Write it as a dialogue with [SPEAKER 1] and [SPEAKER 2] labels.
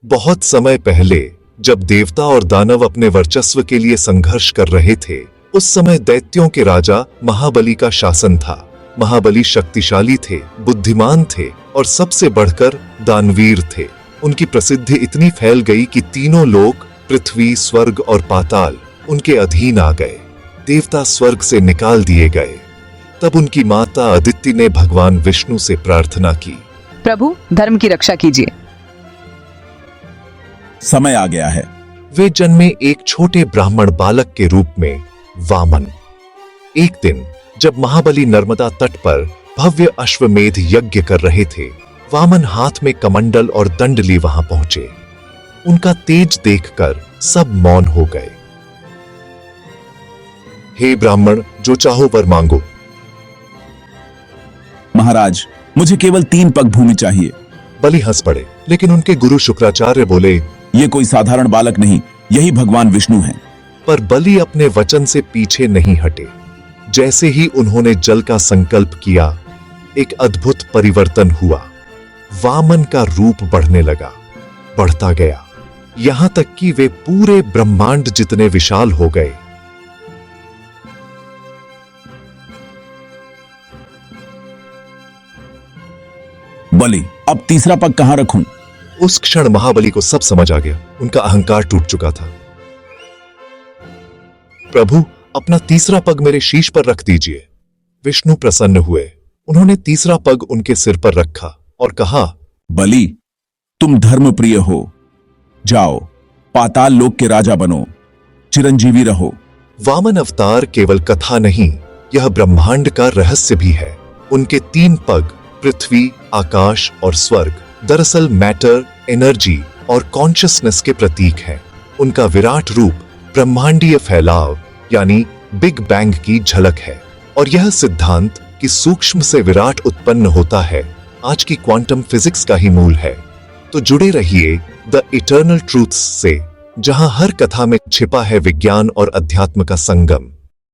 [SPEAKER 1] बहुत समय पहले जब देवता और दानव अपने वर्चस्व के लिए संघर्ष कर रहे थे, उस समय दैत्यों के राजा महाबली का शासन था। महाबली शक्तिशाली थे, बुद्धिमान थे और सबसे बढ़कर दानवीर थे। उनकी प्रसिद्धि इतनी फैल गई कि तीनों लोक, पृथ्वी, स्वर्ग और पाताल उनके अधीन आ गए। देवता स्वर्ग से निकाल दिए गए। तब उनकी माता अदिति ने भगवान विष्णु से प्रार्थना की,
[SPEAKER 2] प्रभु धर्म की रक्षा कीजिए।
[SPEAKER 3] समय आ गया है।
[SPEAKER 1] वे जन्मे एक छोटे ब्राह्मण बालक के रूप में, वामन। एक दिन जब महाबली नर्मदा तट पर भव्य अश्वमेध यज्ञ कर रहे थे, वामन हाथ में कमंडल और दंड लिए वहां पहुंचे। उनका तेज देखकर सब मौन हो गए। हे ब्राह्मण, जो चाहो वर मांगो।
[SPEAKER 3] महाराज, मुझे केवल 3 पग भूमि चाहिए।
[SPEAKER 1] बलि हंस पड़े, लेकिन उनके गुरु शुक्राचार्य बोले,
[SPEAKER 3] ये कोई साधारण बालक नहीं, यही भगवान विष्णु हैं।
[SPEAKER 1] पर बलि अपने वचन से पीछे नहीं हटे। जैसे ही उन्होंने जल का संकल्प किया, एक अद्भुत परिवर्तन हुआ। वामन का रूप बढ़ने लगा, बढ़ता गया, यहां तक कि वे पूरे ब्रह्मांड जितने विशाल हो गए।
[SPEAKER 3] बलि, अब तीसरा पग कहां रखूं?
[SPEAKER 1] उस क्षण महाबली को सब समझ आ गया। उनका अहंकार टूट चुका था। प्रभु, अपना तीसरा पग मेरे शीश पर रख दीजिए। विष्णु प्रसन्न हुए। उन्होंने तीसरा पग उनके सिर पर रखा और कहा,
[SPEAKER 3] बलि, तुम धर्मप्रिय हो। जाओ, पाताल लोक के राजा बनो, चिरंजीवी रहो।
[SPEAKER 1] वामन अवतार केवल कथा नहीं, यह ब्रह्मांड का रहस्य भी है। उनके 3 पग, पृथ्वी, आकाश और स्वर्ग, दरअसल मैटर, एनर्जी और कॉन्शियसनेस के प्रतीक हैं। उनका विराट रूप ब्रह्मांडीय फैलाव यानी बिग बैंग की झलक है। और यह सिद्धांत कि सूक्ष्म से विराट उत्पन्न होता है, आज की क्वांटम फिजिक्स का ही मूल है। तो जुड़े रहिए द इटर्नल ट्रूथ्स से, जहां हर कथा में छिपा है विज्ञान और अध्यात्म का संगम।